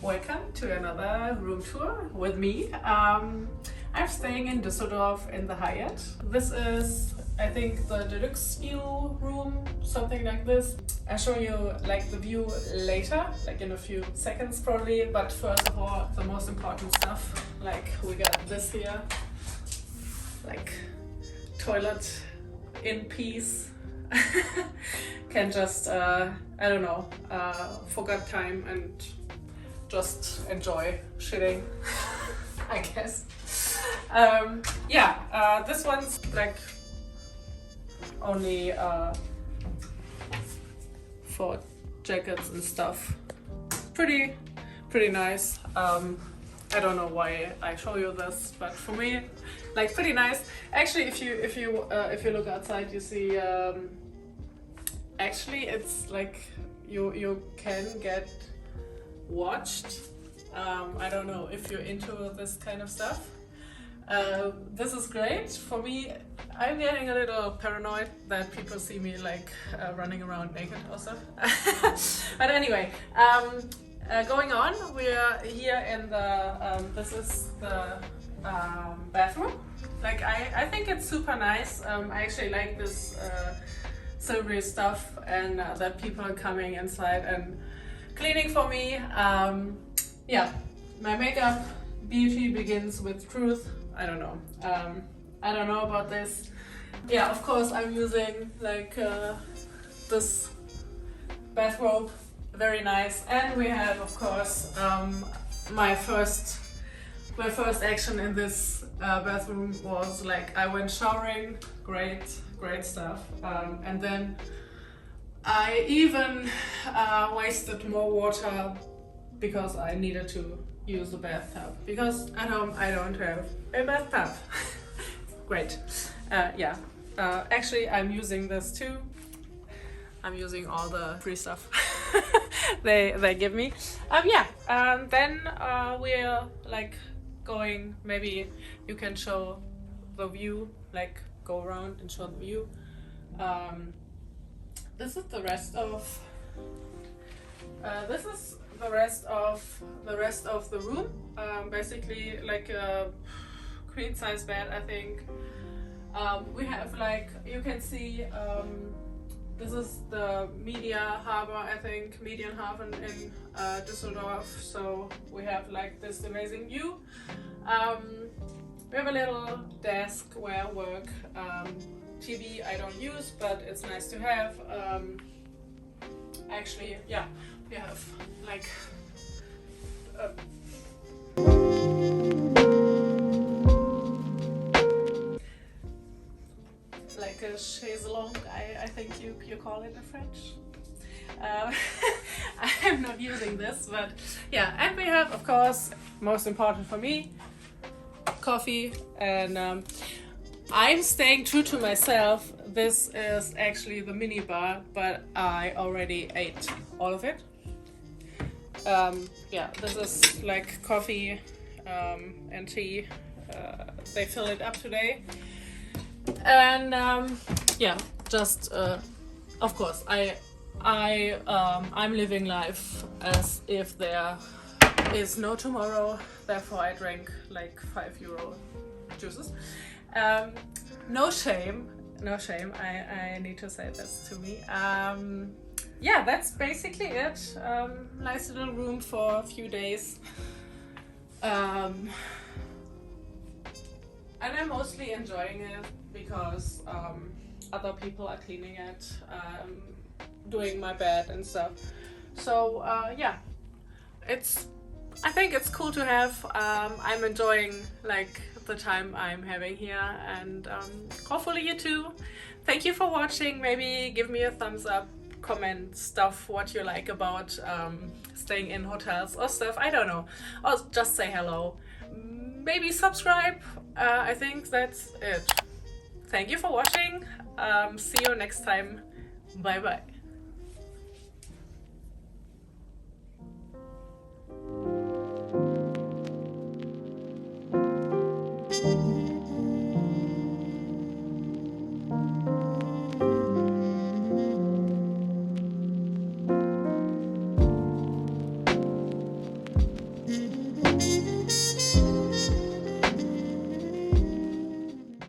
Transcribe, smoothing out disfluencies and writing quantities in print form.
welcome to another room tour with me. I'm staying in Düsseldorf in the Hyatt. This is, I think, the deluxe view room, something like this. I'll show you like the view later, like in a few seconds probably, but first of all, the most important stuff, like we got this here, like toilet in peace. Can just, I don't know, forget time and just enjoy shitting, I guess. This one's like only for jackets and stuff. Pretty nice. I don't know why I show you this, but for me, like pretty nice. Actually, if you look outside, you see. Actually, it's like you can get watched. I don't know if you're into this kind of stuff. This is great for me. I'm getting a little paranoid that people see me like running around naked or stuff. But anyway, going on, we're here in the this is the bathroom. Like I think it's super nice. I actually like this silvery stuff, and that people are coming inside and cleaning for me. Yeah, my makeup beauty begins with truth. I don't know. I don't know about this. Yeah, of course I'm using like this bathrobe, very nice. And we have, of course, my first action in this bathroom was like I went showering. Great stuff. And then I even wasted more water because I needed to use the bathtub, because at home I don't have a bathtub. Great. Actually I'm using this too. I'm using all the free stuff they give me. Then we're like going, maybe you can show the view, like go around and show the view. This is the rest of the room. Basically like a queen size bed, I think. We have, like you can see, this is the Median Hafen in Düsseldorf. So we have like this amazing view. We have a little desk where I work. TV I don't use, but it's nice to have. Actually, yeah, we have like a chaise longue, I think you call it in French. I'm not using this, but yeah. And we have, of course, most important for me, coffee. And I'm staying true to myself. This is actually the minibar, but I already ate all of it. This is like coffee and tea. They fill it up today. And of course I'm living life as if there is no tomorrow. Therefore I drank like €5 juices. No shame. I need to say this to me. That's basically it. Nice little room for a few days. And I'm mostly enjoying it because other people are cleaning it, doing my bed and stuff. So I think it's cool to have. I'm enjoying like the time I'm having here, and hopefully you too. Thank you for watching. Maybe give me a thumbs up, comment stuff what you like about staying in hotels or stuff, I don't know, or just say hello. Maybe subscribe. I think that's it. Thank you for watching. See you next time. Bye bye.